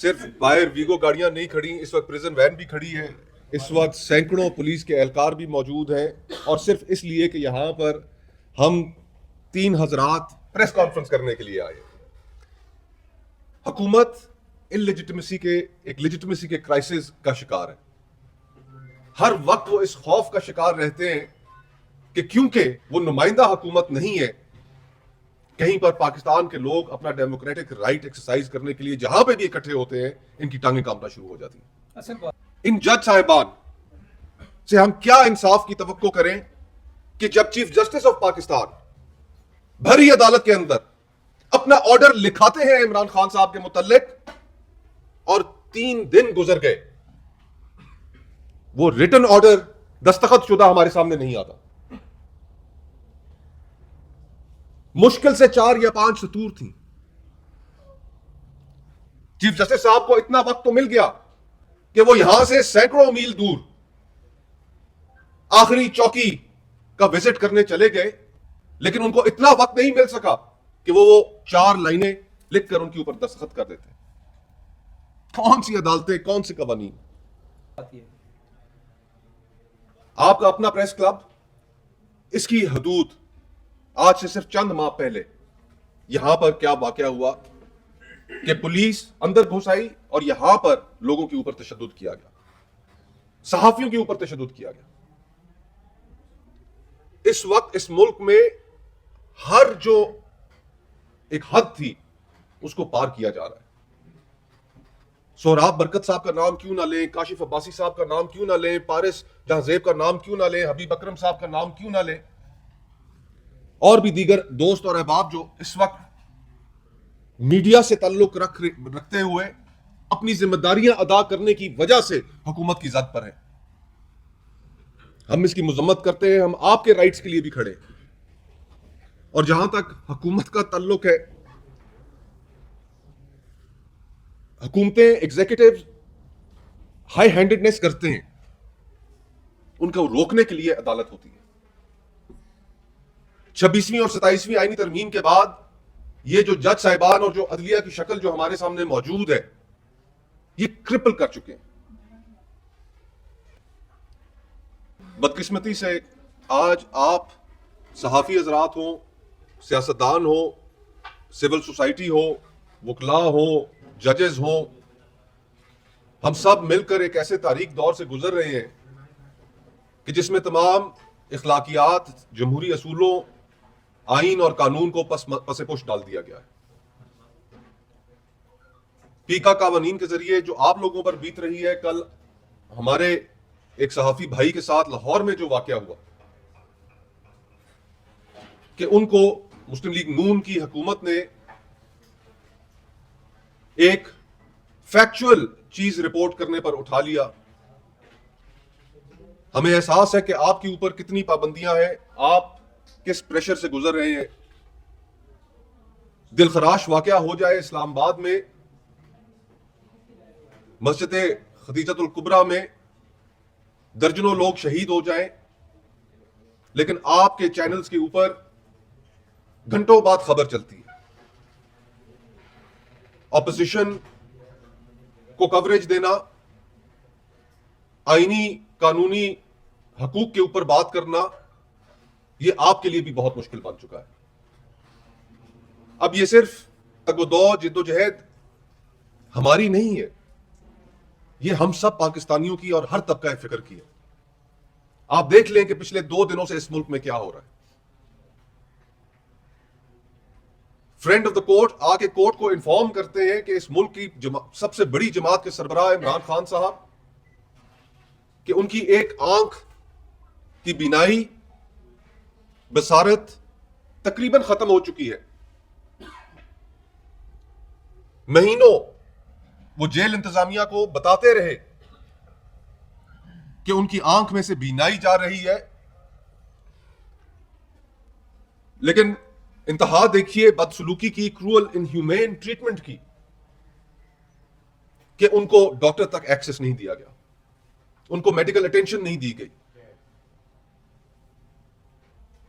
सिर्फ बाहर वीगो गाड़ियां नहीं खड़ी, इस वक्त प्रिजन वैन भी खड़ी है। इस वक्त सैकड़ों पुलिस के एहलकार भी मौजूद हैं, और सिर्फ इसलिए कि यहां पर हम 3 हजरात प्रेस कॉन्फ्रेंस करने के लिए आए। हुकूमत एक लेजिटिमेसी के क्राइसिस का शिकार है। हर वक्त वो इस खौफ का शिकार रहते हैं कि क्योंकि वो नुमाइंदा हुकूमत नहीं है, कहीं पर पाकिस्तान के लोग अपना डेमोक्रेटिक राइट एक्सरसाइज करने के लिए जहां पे भी इकट्ठे होते हैं, इनकी टांगें कांपना शुरू हो जाती हैं। इन जज साहिबान से हम क्या इंसाफ की तवक्को करें कि जब चीफ जस्टिस ऑफ पाकिस्तान भरी अदालत के अंदर अपना ऑर्डर लिखाते हैं इमरान खान साहब के मुतल्लिक, और 3 दिन गुजर गए, वो रिटन ऑर्डर दस्तखत शुदा हमारे सामने नहीं आता। मुश्किल से 4 या 5 सतूर थी। चीफ जस्टिस साहब को इतना वक्त तो मिल गया कि वो यहां से सैकड़ों मील दूर आखिरी चौकी का विजिट करने चले गए, लेकिन उनको इतना वक्त नहीं मिल सका कि वो 4 लाइनें लिखकर उनके ऊपर दस्तखत कर देते। कौन सी अदालतें, कौन से कवानीन। आपका अपना प्रेस क्लब, इसकी हदूद आज से सिर्फ चंद माह पहले यहां पर क्या वाकया हुआ कि पुलिस अंदर घुस आई और यहां पर लोगों के ऊपर तशद्दुद किया गया, सहाफियों के ऊपर तशद्दुद किया गया। इस वक्त इस मुल्क में हर जो एक हद थी उसको पार किया जा रहा है। सोहराब बरकत साहब का नाम क्यों ना लें, काशिफ अब्बासी साहब का नाम क्यों ना लें, पारिस जहांजेब का नाम क्यों ना लें, हबीब अकरम साहब का नाम क्यों ना लें, और भी दीगर दोस्त और अहबाब जो इस वक्त मीडिया से ताल्लुक रखते हुए अपनी जिम्मेदारियां अदा करने की वजह से हुकूमत की जद पर है। हम इसकी मजम्मत करते हैं, हम आपके राइट्स के लिए भी खड़े। और जहां तक हुकूमत का ताल्लुक है, हुकूमतें, एग्जीक्यूटिव हाई हैंडेडनेस करते हैं, उनको रोकने के लिए अदालत होती है। 26वीं और 27वीं आईनी तरमीम के बाद ये जो जज साहिबान और जो अदलिया की शक्ल जो हमारे सामने मौजूद है, ये क्रिपल कर चुके हैं। बदकिस्मती से आज आप सहाफी हजरात हो, सियासतदान हो, सिविल सोसाइटी हो, वकला हो, जजेस हो, हम सब मिलकर एक ऐसे तारीख दौर से गुजर रहे हैं कि जिसमें तमाम इखलाकियात, जमहूरी असूलों, आइन और कानून को पसे पुश डाल दिया गया है। पीका कावानीन के जरिए जो आप लोगों पर बीत रही है, कल हमारे एक सहाफी भाई के साथ लाहौर में जो वाकया हुआ कि उनको मुस्लिम लीग नून की हुकूमत ने एक फैक्चुअल चीज रिपोर्ट करने पर उठा लिया। हमें एहसास है कि आपके ऊपर कितनी पाबंदियां हैं, आप किस प्रेशर से गुजर रहे हैं। दिलखराश वाकया हो जाए इस्लामाबाद में, मस्जिद खदीजतुल कुबरा में दर्जनों लोग शहीद हो जाएं, लेकिन आपके चैनल्स के ऊपर घंटों बाद खबर चलती है। ऑपोजिशन को कवरेज देना, आईनी कानूनी हकूक के ऊपर बात करना, यह आपके लिए भी बहुत मुश्किल बन चुका है। अब यह सिर्फ तगदो जिद्दोजहद हमारी नहीं है, यह हम सब पाकिस्तानियों की और हर तबका फिक्र की है। आप देख लें कि पिछले 2 दिनों से इस मुल्क में क्या हो रहा है। फ्रेंड ऑफ द कोर्ट आके कोर्ट को इन्फॉर्म करते हैं कि इस मुल्क की सबसे बड़ी जमात के सरबराह इमरान खान साहब, कि उनकी एक आंख की बीनाई, बसारत तकरीबन खत्म हो चुकी है। महीनों वो जेल इंतजामिया को बताते रहे कि उनकी आंख में से बीनाई जा रही है, लेकिन इंतहा देखिए बदसलूकी की, क्रूअल इनह्यूमेन ट्रीटमेंट की, कि उनको डॉक्टर तक एक्सेस नहीं दिया गया, उनको मेडिकल अटेंशन नहीं दी गई।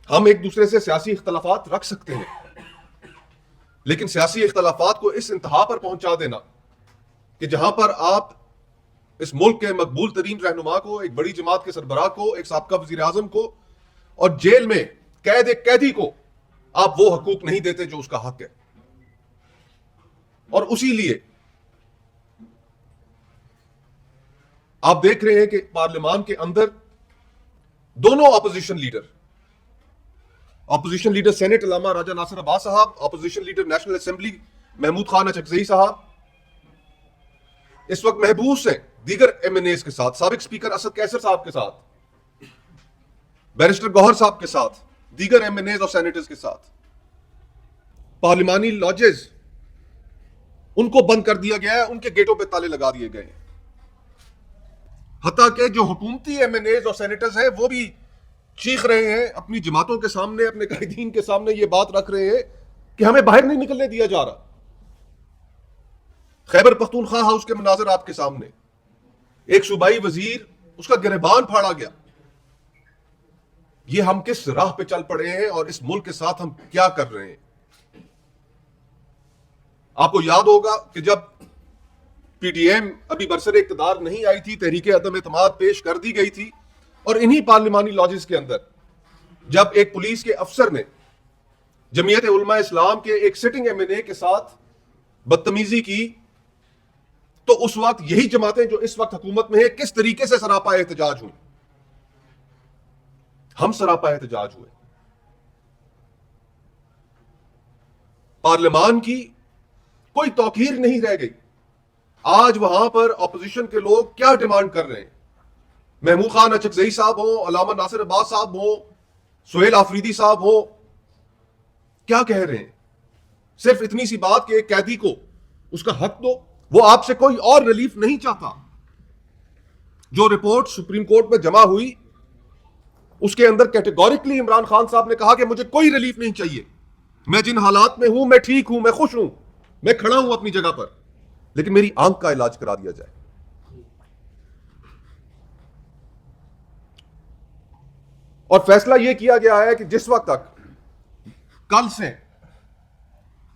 हम एक दूसरे से सियासी इख्तलाफात रख सकते हैं, लेकिन सियासी इख्तलाफात को इस इंतहा पर पहुंचा देना कि जहां पर आप इस मुल्क के मकबूल तरीन रहनुमा को, एक बड़ी जमात के सरबराह को, एक साबका वजीर आजम को और जेल में कैद एक कैदी को आप वो हकूक नहीं देते जो उसका हक है। और उसी लिए आप देख रहे हैं कि पार्लियामान के अंदर दोनों opposition leader senate Allama Raja Nasir Abbas साहब, opposition leader National Assembly Mahmood Khan Achakzai साहब इस वक्त महबूस हैं दीगर एमएनएस के साथ, साबिक स्पीकर असद कैसर साहब के साथ, बैरिस्टर गौहर साहब के साथ, दीगर एमएनएस और सेनेटर्स के साथ। पार्लिमानी लॉजेस उनको बंद कर दिया गया है, उनके गेटों पे ताले लगा दिए गए हैं। हत्ता के जो हुकूमती एमएनएस और सेनेटर्स हैं वो भी चीख रहे हैं अपनी जमातों के सामने, अपने कायदीन के सामने ये बात रख रहे हैं कि हमें बाहर नहीं निकलने दिया जा रहा। खैबर पख्तूनख्वा हाउस के मनाजर आपके सामने, एक सूबाई वजीर उसका गिरबान फाड़ा गया। ये हम किस राह पे चल पड़े हैं और इस मुल्क के साथ हम क्या कर रहे हैं। आपको याद होगा कि जब पीटीएम अभी बरसर इक्तदार नहीं आई थी, तहरीक अदम एतमाद पेश कर दी गई थी और इन्हीं पार्लिमानी लॉजेस के अंदर जब एक पुलिस के अफसर ने जमीयत उलमा इस्लाम के एक सिटिंग एमएनए के साथ बदतमीजी की, तो उस वक्त यही जमातें जो इस वक्त हुकूमत में है किस तरीके से सरापा एहतजाज हुई। हम सरापा एहतजाज हुए। पार्लियामान की कोई तौकीर नहीं रह गई। आज वहां पर ऑपोजिशन के लोग क्या डिमांड कर रहे हैं, महमूद खान अचकजई साहब हो, अल्लामा नासिर अब्बास साहब हो, सुहेल आफरीदी साहब हो, क्या कह रहे हैं? सिर्फ इतनी सी बात कि एक कैदी को उसका हक दो। वो आपसे कोई और रिलीफ नहीं चाहता। जो रिपोर्ट सुप्रीम कोर्ट में जमा हुई उसके अंदर कैटेगोरिकली इमरान खान साहब ने कहा कि मुझे कोई रिलीफ नहीं चाहिए, मैं जिन हालात में हूं, मैं ठीक हूं, मैं खुश हूं, मैं खड़ा हूं अपनी जगह पर, लेकिन मेरी आंख का इलाज करा दिया जाए। और फैसला यह किया गया है कि जिस वक्त तक कल से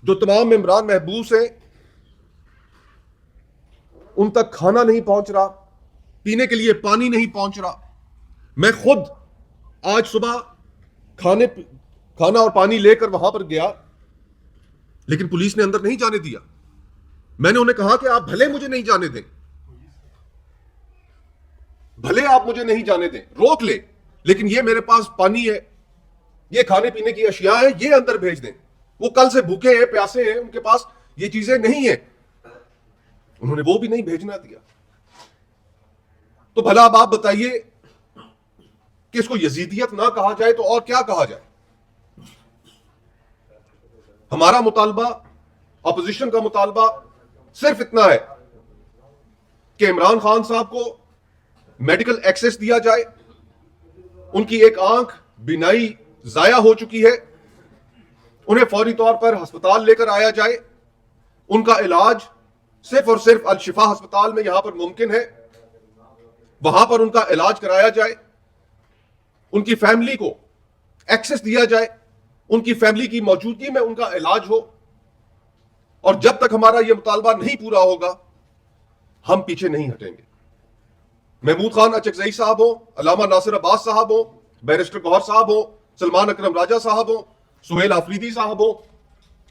जो तमाम इमरान महबूस हैं उन तक खाना नहीं पहुंच रहा, पीने के लिए पानी नहीं पहुंच रहा। मैं खुद आज सुबह खाना और पानी लेकर वहां पर गया, लेकिन पुलिस ने अंदर नहीं जाने दिया। मैंने उन्हें कहा कि आप भले मुझे नहीं जाने दें, भले आप मुझे नहीं जाने दें, रोक ले, लेकिन ये मेरे पास पानी है, ये खाने पीने की अशिया है, ये अंदर भेज दें। वो कल से भूखे हैं, प्यासे हैं, उनके पास ये चीजें नहीं है, उन्होंने वो भी नहीं भेजना दिया। तो भला अब आप बताइए कि इसको यजीदियत ना कहा जाए तो और क्या कहा जाए? हमारा मुतालबा, ऑपोजिशन का मुतालबा सिर्फ इतना है कि इमरान खान साहब को मेडिकल एक्सेस दिया जाए। उनकी एक आंख बिनाई जाया हो चुकी है, उन्हें फौरी तौर पर अस्पताल लेकर आया जाए। उनका इलाज सिर्फ और सिर्फ अल शिफा अस्पताल में यहां पर मुमकिन है, वहां पर उनका इलाज कराया जाए। उनकी फैमिली को एक्सेस दिया जाए, उनकी फैमिली की मौजूदगी में उनका इलाज हो। और जब तक हमारा यह मुतालबा नहीं पूरा होगा, हम पीछे नहीं हटेंगे। महमूद खान अचकजई साहब हो, अल्लामा नासिर अब्बास साहब हो, बैरिस्टर गौहर साहब हो, सलमान अकरम राजा साहब हो, सुहेल आफरीदी साहब हो,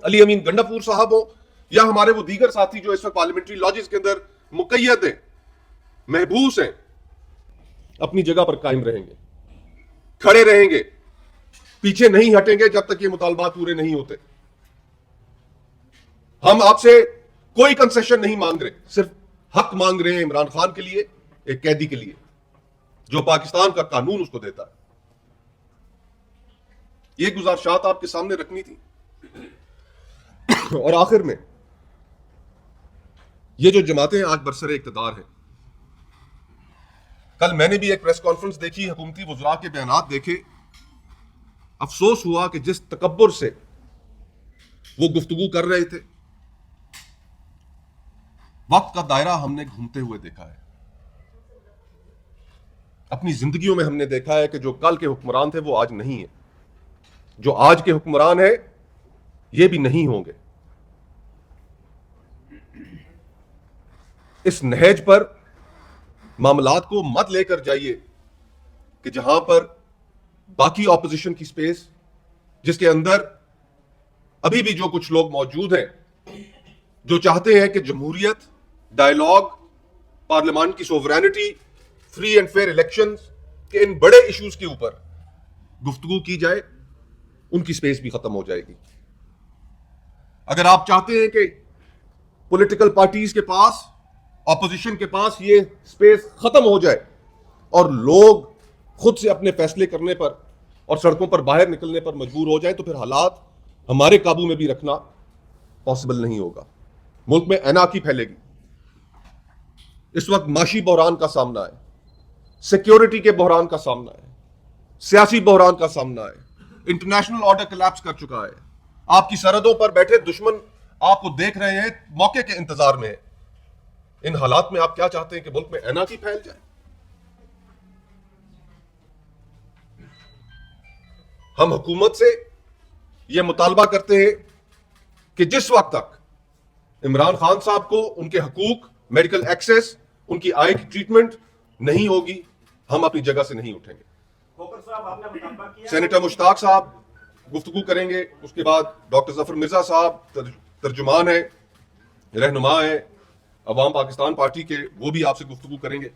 अली अमीन गंडापुर साहब हो, या हमारे वो दीगर साथी जो इस वक्त पार्लियामेंट्री लॉजेस के अंदर मुकैयद हैं, महबूस हैं, अपनी जगह पर कायम रहेंगे, खड़े रहेंगे, पीछे नहीं हटेंगे जब तक ये मुतालबात पूरे नहीं होते। हम आपसे कोई कंसेशन नहीं मांग रहे, सिर्फ हक मांग रहे हैं इमरान खान के लिए, एक कैदी के लिए, जो पाकिस्तान का कानून उसको देता है। ये गुजारिशात आपके सामने रखनी थी। और आखिर में ये जो जमातें आज बरसरे इक्तदार हैं, कल मैंने भी एक प्रेस कॉन्फ्रेंस देखी, हुकूमती वज़रा के बयानात देखे, अफसोस हुआ कि जिस तकब्बुर से वो गुफ्तगू कर रहे थे, वक्त का दायरा हमने घूमते हुए देखा है। अपनी जिंदगियों में हमने देखा है कि जो कल के हुक्मरान थे वो आज नहीं है, जो आज के हुक्मरान है ये भी नहीं होंगे। इस नहज पर मामलात को मत लेकर जाइए कि जहां पर बाकी ऑपोजिशन की स्पेस, जिसके अंदर अभी भी जो कुछ लोग मौजूद हैं जो चाहते हैं कि जमहूरियत, डायलॉग, पार्लियामान की sovereignty, free and fair elections के इन बड़े इश्यूज के ऊपर गुफ्तगू की जाए, उनकी स्पेस भी खत्म हो जाएगी। अगर आप चाहते हैं कि पॉलिटिकल पार्टीज के पास, ऑपोजिशन के पास ये स्पेस खत्म हो जाए और लोग खुद से अपने फैसले करने पर और सड़कों पर बाहर निकलने पर मजबूर हो जाए, तो फिर हालात हमारे काबू में भी रखना पॉसिबल नहीं होगा। मुल्क में एनार्की फैलेगी। इस वक्त माशी बहरान का सामना है, सिक्योरिटी के बहरान का सामना है, सियासी बहरान का सामना है, इंटरनेशनल ऑर्डर कोलैप्स कर चुका है। आपकी सरहदों पर बैठे दुश्मन आपको देख रहे हैं, मौके के इंतजार में है। इन हालात में आप क्या चाहते हैं कि मुल्क में एनार्की फैल जाए? हम हुकूमत से यह मुतालबा करते हैं कि जिस वक्त तक इमरान खान साहब को उनके हकूक, मेडिकल एक्सेस, उनकी आय की ट्रीटमेंट नहीं होगी, हम अपनी जगह से नहीं उठेंगे। सेनेटर मुश्ताक साहब गुफ्तगू करेंगे, उसके बाद डॉक्टर जफर मिर्जा साहब तर्जुमान है, रहनुमा है अवाम पाकिस्तान पार्टी के, वो भी आपसे गुफ्तगू करेंगे।